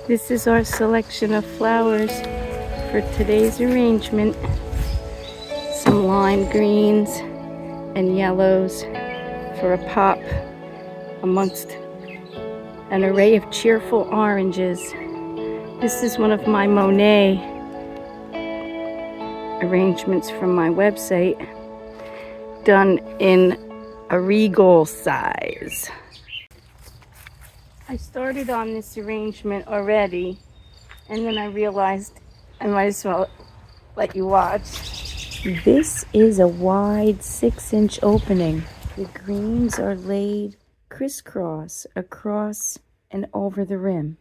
This is our selection of flowers for today's arrangement. Some lime greens and yellows for a pop amongst an array of cheerful oranges. This is one of my Monet arrangements from my website, done in a regal size. I started on this arrangement already, and then I realized I might as well let you watch. This is a wide 6-inch opening. The greens are laid crisscross across and over the rim.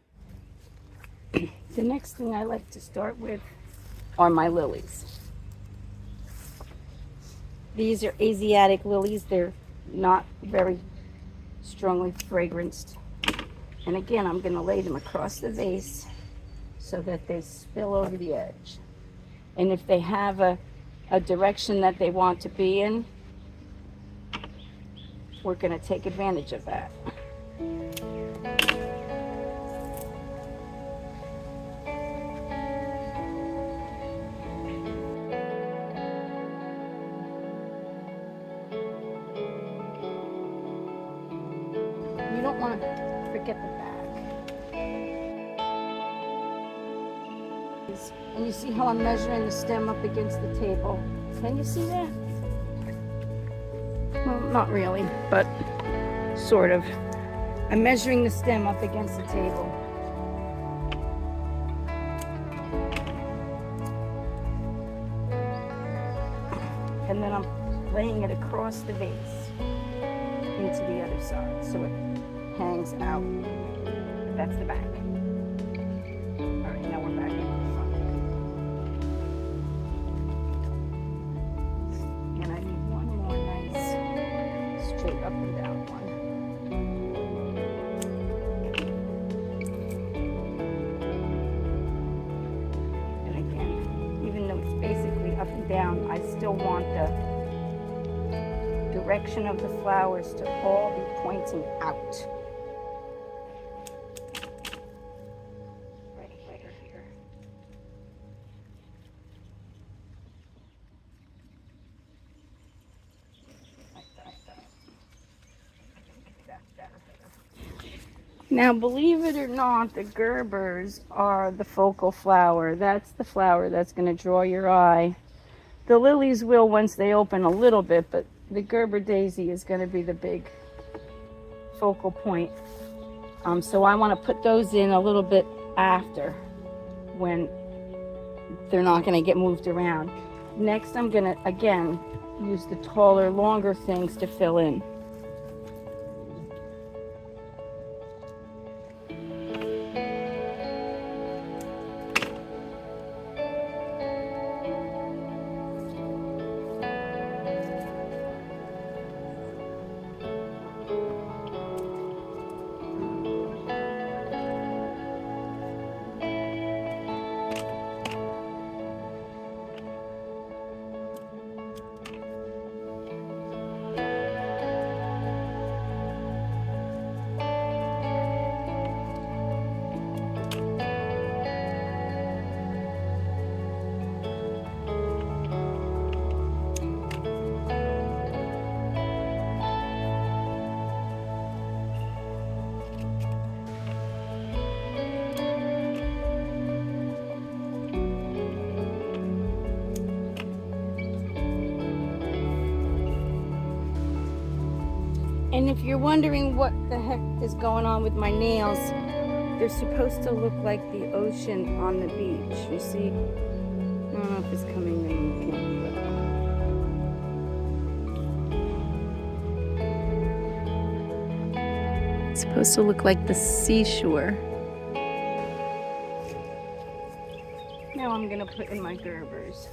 The next thing I like to start with are my lilies. These are Asiatic lilies. They're not very strongly fragranced. And again, I'm going to lay them across the vase so that they spill over the edge. And if they have a direction that they want to be in, we're going to take advantage of that. You don't want to forget the back. And you see how I'm measuring the stem up against the table? Can you see that? Well, not really, but sort of. I'm measuring the stem up against the table. And then I'm laying it across the vase into the other side so it hangs out. That's the back. All right, now we're back into the front. And I need one more nice straight up and down one. And again, even though it's basically up and down, I still want the direction of the flowers to all be pointing out. Right here. Like that. Now, believe it or not, the Gerbers are the focal flower. That's the flower that's going to draw your eye. The lilies will once they open a little bit, but the Gerber daisy is going to be the big focal point. So I want to put those in a little bit after, when they're not going to get moved around. Next, I'm going to, again, use the taller, longer things to fill in. And if you're wondering what the heck is going on with my nails, they're supposed to look like the ocean on the beach. You see? I don't know if it's coming in. It's supposed to look like the seashore. Now I'm going to put in my Gerbers.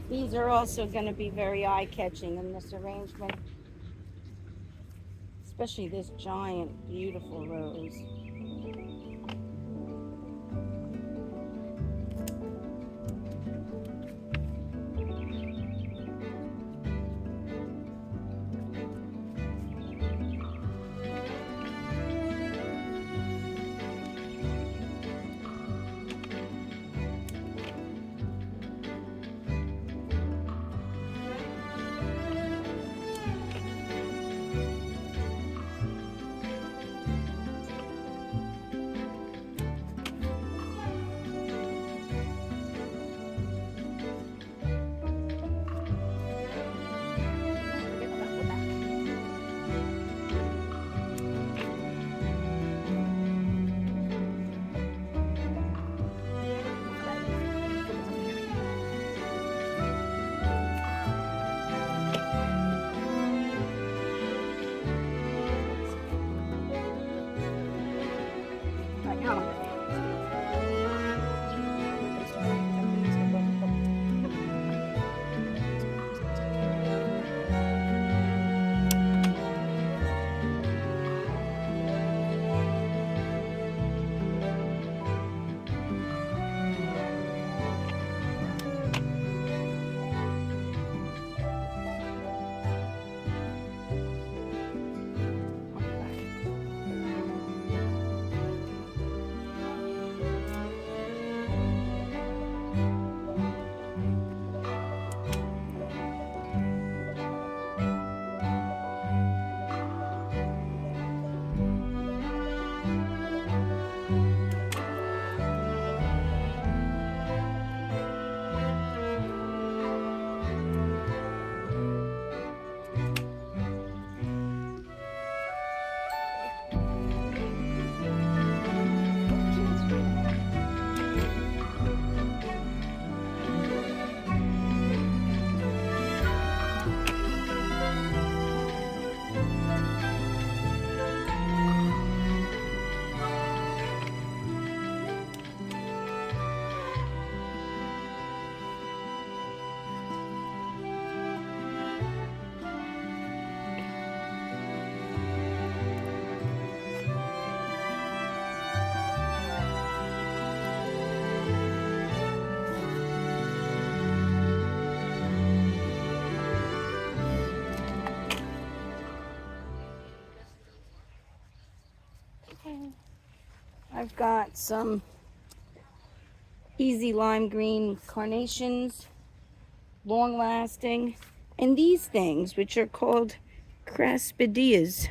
These are also going to be very eye-catching in this arrangement, especially this giant, beautiful rose. I've got some easy lime green carnations, long lasting, and these things, which are called craspedeas.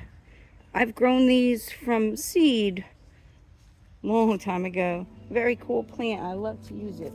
I've grown these from seed long time ago. Very cool plant. I love to use it.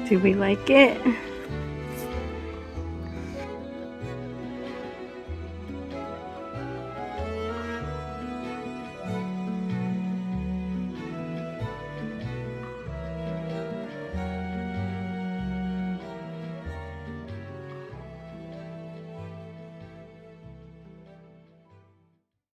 Do we like it?